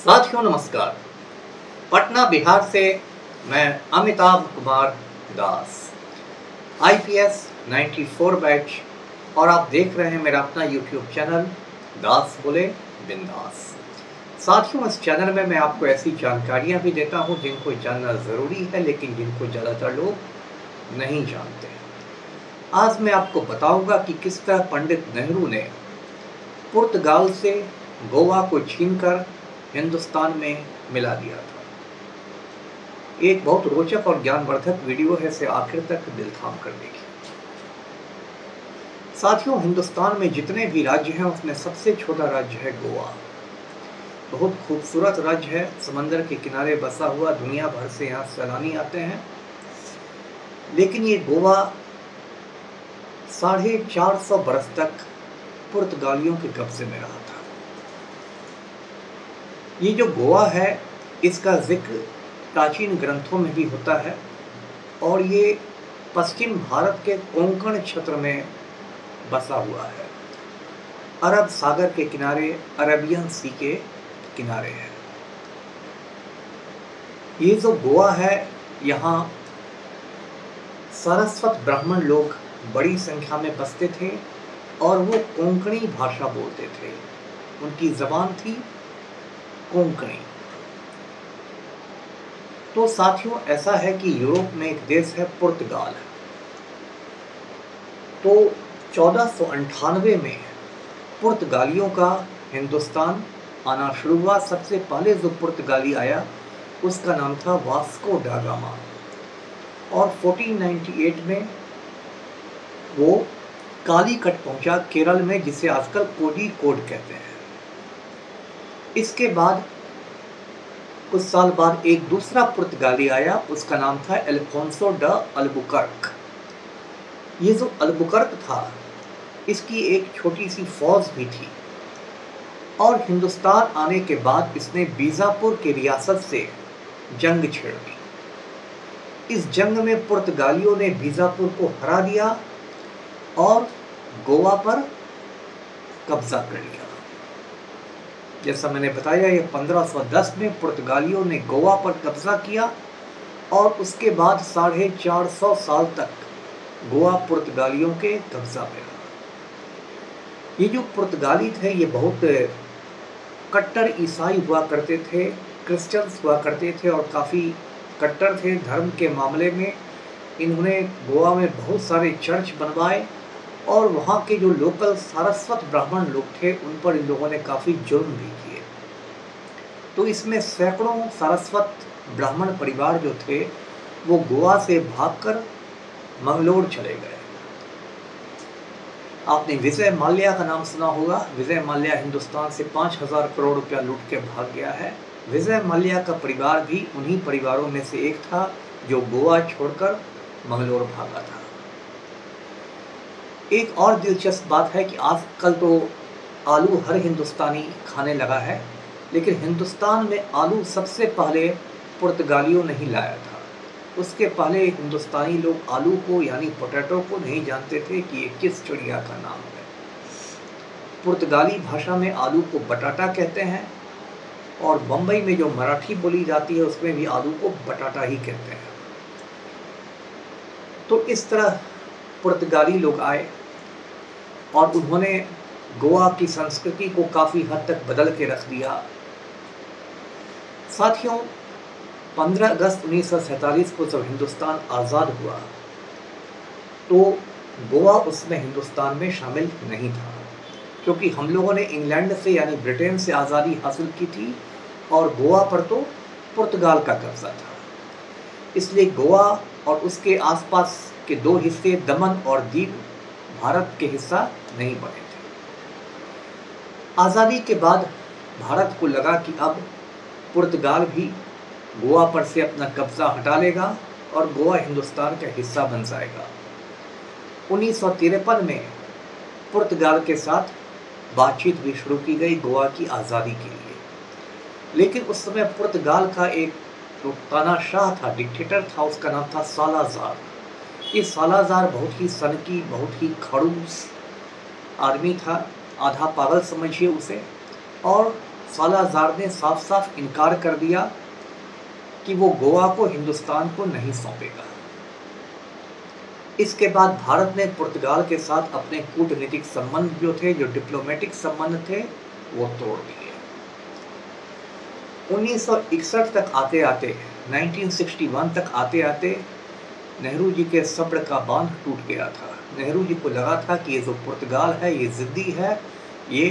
साथियों नमस्कार। पटना बिहार से मैं अमिताभ कुमार दास, IPS 94 बैच, और आप देख रहे हैं मेरा अपना YouTube चैनल दास बोले बिंदास। साथियों, इस चैनल में मैं आपको ऐसी जानकारियां भी देता हूं जिनको जानना ज़रूरी है, लेकिन जिनको ज़्यादातर लोग नहीं जानते। आज मैं आपको बताऊंगा कि किस तरह पंडित नेहरू ने पुर्तगाल से गोवा को छीनकर हिंदुस्तान में मिला दिया था। एक बहुत रोचक और ज्ञानवर्धक वीडियो है, इसे आखिर तक दिल थाम कर देखिए। साथियों, हिंदुस्तान में जितने भी राज्य हैं उसमें सबसे छोटा राज्य है गोवा। बहुत खूबसूरत राज्य है, समंदर के किनारे बसा हुआ, दुनिया भर से यहाँ सैलानी आते हैं। लेकिन ये गोवा 450 बरस तक पुर्तगालियों के कब्जे में रहा था। ये जो गोवा है इसका जिक्र प्राचीन ग्रंथों में भी होता है, और ये पश्चिम भारत के कोंकण क्षेत्र में बसा हुआ है। अरब सागर के किनारे, अरेबियन सी के किनारे है। ये जो गोवा है, यहाँ सारस्वत ब्राह्मण लोग बड़ी संख्या में बसते थे और वो कोंकणी भाषा बोलते थे। उनकी जबान थी कोंकणी। तो साथियों, ऐसा है कि यूरोप में एक देश है पुर्तगाल। तो 1498 में पुर्तगालियों का हिंदुस्तान आना शुरू हुआ। सबसे पहले जो पुर्तगाली आया उसका नाम था वास्को डा गामा, और 1498 में वो कालीकट पहुंचा केरल में, जिसे आजकल कोझिकोड कहते हैं। इसके बाद कुछ साल बाद एक दूसरा पुर्तगाली आया, उसका नाम था अल्फोंसो ड अल्बुकर्क। ये जो अल्बुकर्क था, इसकी एक छोटी सी फौज भी थी, और हिंदुस्तान आने के बाद इसने बीजापुर की रियासत से जंग छेड़ दी। इस जंग में पुर्तगालियों ने बीजापुर को हरा दिया और गोवा पर कब्जा कर लिया। जैसा मैंने बताया, ये 1510 में पुर्तगालियों ने गोवा पर कब्जा किया, और उसके बाद 450 साल तक गोवा पुर्तगालियों के कब्जा में रहा। ये जो पुर्तगाली थे, ये बहुत कट्टर ईसाई हुआ करते थे, क्रिश्चियंस हुआ करते थे, और काफ़ी कट्टर थे धर्म के मामले में। इन्होंने गोवा में बहुत सारे चर्च बनवाए, और वहाँ के जो लोकल सारस्वत ब्राह्मण लोग थे उन पर इन लोगों ने काफ़ी जुर्म भी किए। तो इसमें सैकड़ों सारस्वत ब्राह्मण परिवार जो थे वो गोवा से भागकर मंगलोर चले गए। आपने विजय माल्या का नाम सुना होगा। विजय माल्या हिंदुस्तान से 5000 करोड़ रुपया लूट के भाग गया है। विजय माल्या का परिवार भी उन्हीं परिवारों में से एक था जो गोवा छोड़कर मंगलोर भागा था। एक और दिलचस्प बात है कि आजकल तो आलू हर हिंदुस्तानी खाने लगा है, लेकिन हिंदुस्तान में आलू सबसे पहले पुर्तगालियों ने ही लाया था। उसके पहले हिंदुस्तानी लोग आलू को, यानी पोटैटो को, नहीं जानते थे कि ये किस चिड़िया का नाम है। पुर्तगाली भाषा में आलू को बटाटा कहते हैं, और बम्बई में जो मराठी बोली जाती है उसमें भी आलू को बटाटा ही कहते हैं। तो इस तरह पुर्तगाली लोग आए और उन्होंने गोवा की संस्कृति को काफ़ी हद तक बदल के रख दिया। साथियों, 15 अगस्त 1947 को जब हिंदुस्तान आज़ाद हुआ तो गोवा उसमें हिंदुस्तान में शामिल नहीं था, क्योंकि हम लोगों ने इंग्लैंड से, यानी ब्रिटेन से आज़ादी हासिल की थी, और गोवा पर तो पुर्तगाल का कब्जा था। इसलिए गोवा और उसके आसपास के दो हिस्से, दमन और दीव, भारत के हिस्सा नहीं बने थे। आज़ादी के बाद भारत को लगा कि अब पुर्तगाल भी गोवा पर से अपना कब्जा हटा लेगा और गोवा हिंदुस्तान का हिस्सा बन जाएगा। 1953 में पुर्तगाल के साथ बातचीत भी शुरू की गई गोवा की आज़ादी के लिए। लेकिन उस समय पुर्तगाल का एक जो तानाशाह था, डिक्टेटर था, उसका नाम था सालाज़ार। ये सालाज़ार बहुत ही सनकी, बहुत ही खड़ूस आदमी था, आधा पागल समझिए उसे, और सालाज़ार ने साफ साफ इनकार कर दिया कि वो गोवा को हिंदुस्तान को नहीं सौंपेगा। इसके बाद भारत ने पुर्तगाल के साथ अपने कूटनीतिक संबंध जो थे, जो डिप्लोमेटिक संबंध थे, वो तोड़ दिए। 1961 तक आते आते 1961 तक आते आते नेहरू जी के सब्र का बांध टूट गया था। नेहरू जी को लगा था कि ये जो पुर्तगाल है ये ज़िद्दी है, ये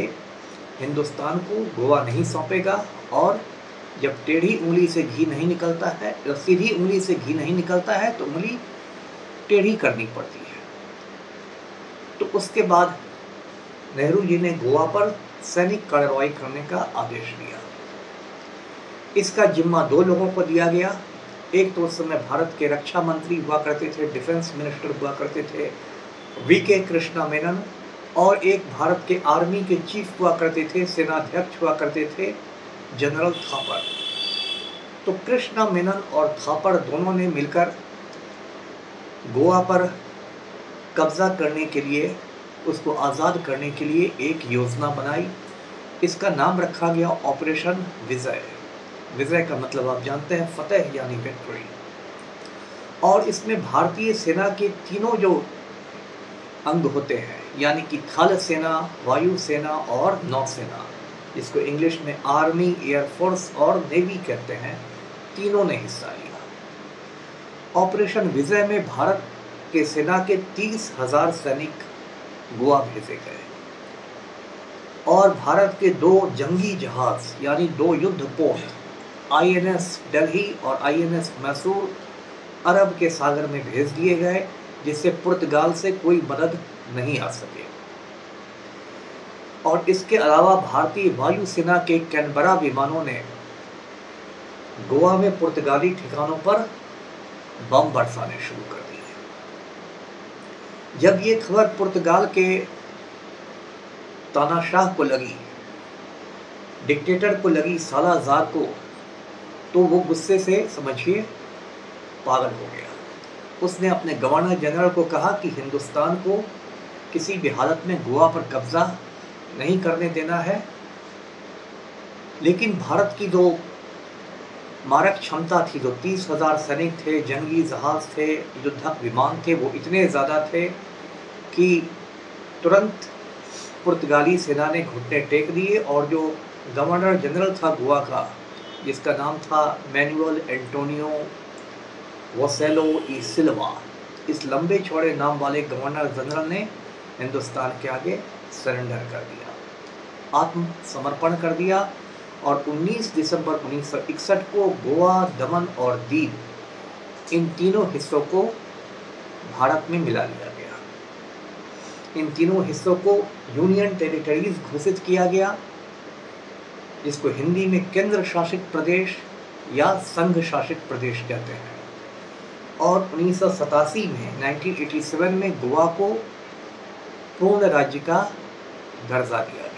हिंदुस्तान को गोवा नहीं सौंपेगा, और जब टेढ़ी उंगली से घी नहीं निकलता है, सीधी उंगली से घी नहीं निकलता है तो उंगली टेढ़ी करनी पड़ती है। तो उसके बाद नेहरू जी ने गोवा पर सैनिक कार्रवाई करने का आदेश दिया। इसका जिम्मा दो लोगों को दिया गया। एक तो उस समय भारत के रक्षा मंत्री हुआ करते थे, डिफेंस मिनिस्टर हुआ करते थे वीके कृष्णा मेनन, और एक भारत के आर्मी के चीफ हुआ करते थे, सेनाध्यक्ष हुआ करते थे जनरल थापर। तो कृष्णा मेनन और थापर दोनों ने मिलकर गोवा पर कब्जा करने के लिए, उसको आज़ाद करने के लिए एक योजना बनाई। इसका नाम रखा गया ऑपरेशन विजय। विजय का मतलब आप जानते हैं, फतेह यानी विक्ट्री। और इसमें भारतीय सेना के तीनों जो अंग होते हैं, यानी कि थल सेना, वायु सेना और नौसेना, जिसको इंग्लिश में आर्मी, एयरफोर्स और नेवी कहते हैं, तीनों ने हिस्सा लिया। ऑपरेशन विजय में भारत के सेना के 30,000 सैनिक गोवा भेजे गए, और भारत के 2 जंगी जहाज यानी 2 युद्धपोत INS दिल्ली और INS मैसूर अरब के सागर में भेज दिए गए, जिससे पुर्तगाल से कोई मदद नहीं आ सके। और इसके अलावा भारतीय वायुसेना के कैनबरा विमानों ने गोवा में पुर्तगाली ठिकानों पर बम बरसाने शुरू कर दिए। जब ये खबर पुर्तगाल के तानाशाह को लगी, डिक्टेटर को लगी, सालाज़ार को, तो वो गुस्से से समझिए पागल हो गया। उसने अपने गवर्नर जनरल को कहा कि हिंदुस्तान को किसी भी हालत में गोवा पर कब्जा नहीं करने देना है। लेकिन भारत की जो मारक क्षमता थी, जो 30,000 सैनिक थे, जंगी जहाज थे, युद्धक विमान थे, वो इतने ज़्यादा थे कि तुरंत पुर्तगाली सेना ने घुटने टेक दिए, और जो गवर्नर जनरल था गोवा का, जिसका नाम था मैनुअल एंटोनियो वसेलो ई सिल्वा, इस लंबे चौड़े नाम वाले गवर्नर जनरल ने हिंदुस्तान के आगे सरेंडर कर दिया, आत्मसमर्पण कर दिया, और 19 दिसंबर 1961 को गोवा, दमन और दीव, इन तीनों हिस्सों को भारत में मिला लिया गया। इन तीनों हिस्सों को यूनियन टेरिटरीज घोषित किया गया, जिसको हिंदी में केंद्र शासित प्रदेश या संघ शासित प्रदेश कहते हैं। और 1987 में 1987 में गोवा को पूर्ण राज्य का दर्जा दिया गया।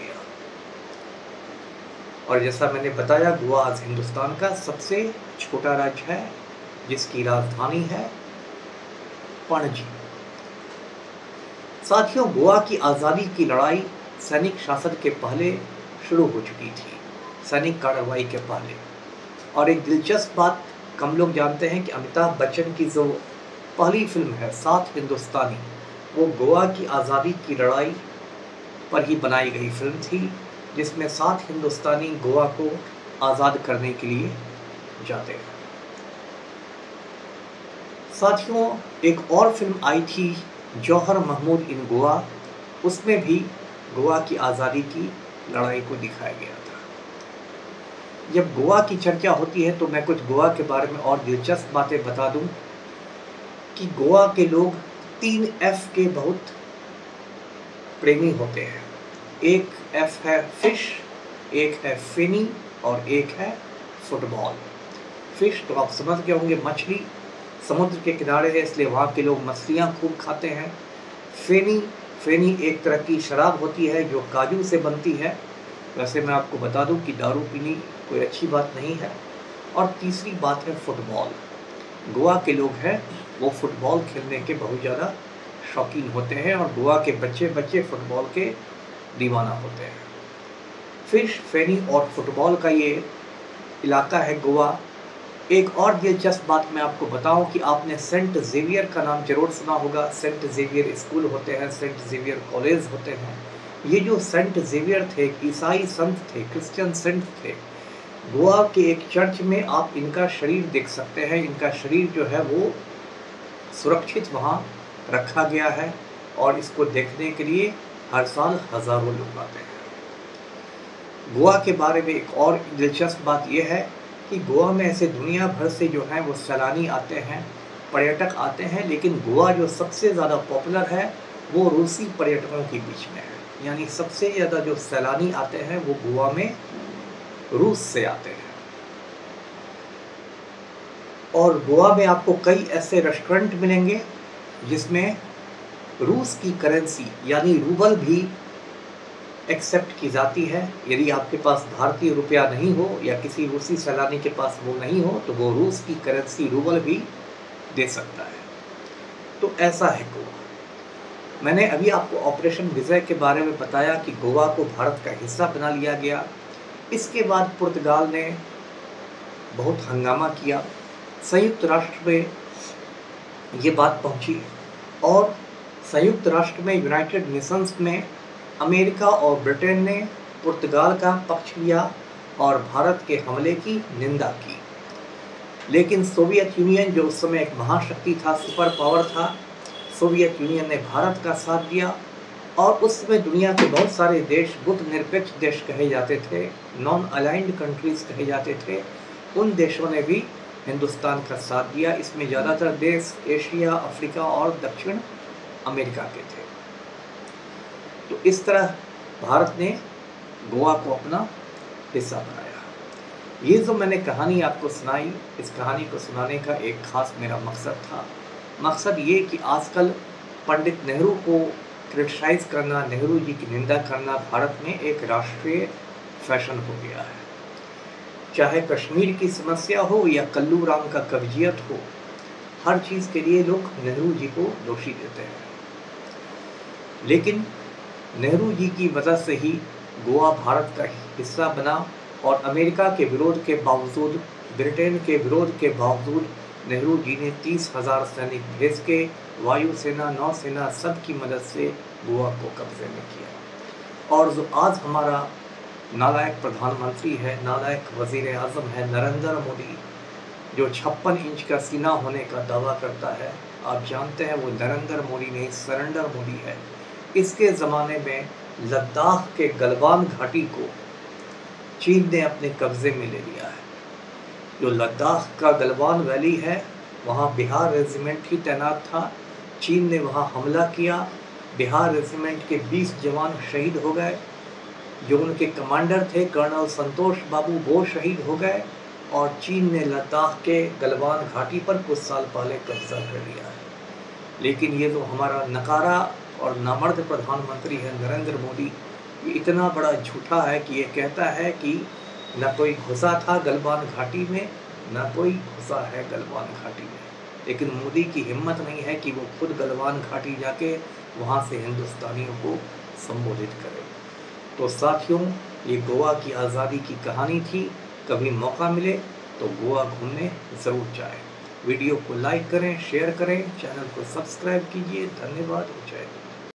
और जैसा मैंने बताया, गोवा आज हिंदुस्तान का सबसे छोटा राज्य है, जिसकी राजधानी है पणजी। साथियों, गोवा की आज़ादी की लड़ाई सैनिक शासन के पहले शुरू हो चुकी थी, सैनिक कार्रवाई के पहले। और एक दिलचस्प बात कम लोग जानते हैं कि अमिताभ बच्चन की जो पहली फिल्म है 7 हिंदुस्तानी, वो गोवा की आज़ादी की लड़ाई पर ही बनाई गई फिल्म थी, जिसमें 7 हिंदुस्तानी गोवा को आज़ाद करने के लिए जाते हैं। साथियों, एक और फिल्म आई थी जौहर महमूद इन गोवा, उसमें भी गोवा की आज़ादी की लड़ाई को दिखाया गया था। जब गोवा की चर्चा होती है तो मैं कुछ गोवा के बारे में और दिलचस्प बातें बता दूं कि गोवा के लोग 3 F के बहुत प्रेमी होते हैं। एक F है फिश, एक है फेनी और एक है फुटबॉल। फिश तो आप समझ गए होंगे, मछली, समुद्र के किनारे है इसलिए वहाँ के लोग मछलियाँ खूब खाते हैं। फेनी एक तरह की शराब होती है जो काजू से बनती है। वैसे मैं आपको बता दूं कि दारू पीनी कोई अच्छी बात नहीं है। और तीसरी बात है फुटबॉल। गोवा के लोग हैं वो फुटबॉल खेलने के बहुत ज़्यादा शौकीन होते हैं और गोवा के बच्चे फुटबॉल के दीवाना होते हैं। फिश, फेनी और फुटबॉल का ये इलाका है गोवा। एक और दिलचस्प बात मैं आपको बताऊं कि आपने सेंट जेवियर का नाम जरूर सुना होगा। सेंट जेवियर स्कूल होते हैं, सेंट जेवियर कॉलेज होते हैं। ये जो सेंट जेवियर थे, ईसाई संत थे, क्रिश्चियन संत थे। गोवा के एक चर्च में आप इनका शरीर देख सकते हैं। इनका शरीर जो है वो सुरक्षित वहाँ रखा गया है और इसको देखने के लिए हर साल हजारों लोग आते हैं। गोवा के बारे में एक और दिलचस्प बात यह है कि गोवा में ऐसे दुनिया भर से जो है वो सैलानी आते हैं, पर्यटक आते हैं, लेकिन गोवा जो सबसे ज़्यादा पॉपुलर है वो रूसी पर्यटकों के बीच में है। यानी सबसे ज़्यादा जो सैलानी आते हैं वो गोवा में रूस से आते हैं। और गोवा में आपको कई ऐसे रेस्टोरेंट मिलेंगे जिसमें रूस की करेंसी यानी रूबल भी एक्सेप्ट की जाती है। यदि आपके पास भारतीय रुपया नहीं हो या किसी रूसी सैलानी के पास वो नहीं हो तो वो रूस की करेंसी रूबल भी दे सकता है। तो ऐसा है गोवा। मैंने अभी आपको ऑपरेशन विजय के बारे में बताया कि गोवा को भारत का हिस्सा बना लिया गया। इसके बाद पुर्तगाल ने बहुत हंगामा किया। संयुक्त राष्ट्र में ये बात पहुंची और संयुक्त राष्ट्र में, यूनाइटेड नेशंस में अमेरिका और ब्रिटेन ने पुर्तगाल का पक्ष लिया और भारत के हमले की निंदा की। लेकिन सोवियत यूनियन जो उस समय एक महाशक्ति था, सुपर पावर था, सोवियत यूनियन ने भारत का साथ दिया और उस समय दुनिया के बहुत सारे देश बुद्ध निरपेक्ष देश कहे जाते थे, नॉन अलाइंड कंट्रीज कहे जाते थे, उन देशों ने भी हिंदुस्तान का साथ दिया। इसमें ज़्यादातर देश एशिया, अफ्रीका और दक्षिण अमेरिका के थे। तो इस तरह भारत ने गोवा को अपना हिस्सा बनाया। ये जो मैंने कहानी आपको सुनाई, इस कहानी को सुनाने का एक खास मेरा मकसद था। मकसद ये कि आजकल पंडित नेहरू को क्रिटिसाइज करना, नेहरू जी की निंदा करना भारत में एक राष्ट्रीय फैशन हो गया है। चाहे कश्मीर की समस्या हो या कल्लू राम का कब्जियत हो, हर चीज़ के लिए लोग नेहरू जी को दोषी देते हैं। लेकिन नेहरू जी की वजह से ही गोवा भारत का हिस्सा बना और अमेरिका के विरोध के बावजूद, ब्रिटेन के विरोध के बावजूद नेहरू जी ने 30,000 सैनिक भेज के वायुसेना, नौसेना सब की मदद से गोवा को कब्जे में किया। और जो आज हमारा नालायक प्रधानमंत्री है, नालायक वजीर आज़म है नरेंद्र मोदी, जो 56 इंच का सीना होने का दावा करता है, आप जानते हैं वो नरेंद्र मोदी नहीं, सरेंडर मोदी है। इसके ज़माने में लद्दाख के गलवान घाटी को चीन ने अपने कब्ज़े में ले लिया है। जो लद्दाख का गलवान वैली है, वहाँ बिहार रेजिमेंट ही तैनात था। चीन ने वहाँ हमला किया, बिहार रेजिमेंट के 20 जवान शहीद हो गए। जो उनके कमांडर थे कर्नल संतोष बाबू, वो शहीद हो गए और चीन ने लद्दाख के गलवान घाटी पर कुछ साल पहले कब्जा कर लिया है। लेकिन ये जो हमारा नकारा और नामर्द प्रधानमंत्री है नरेंद्र मोदी, ये इतना बड़ा झूठा है कि ये कहता है कि न कोई घुसा था गलवान घाटी में, न कोई घुसा है गलवान घाटी में। लेकिन मोदी की हिम्मत नहीं है कि वो खुद गलवान घाटी जाके वहाँ से हिंदुस्तानियों को संबोधित करे। तो साथियों, ये गोवा की आज़ादी की कहानी थी। कभी मौका मिले तो गोवा घूमने ज़रूर जाएं। वीडियो को लाइक करें, शेयर करें, चैनल को सब्सक्राइब कीजिए। धन्यवाद। जय हिंद।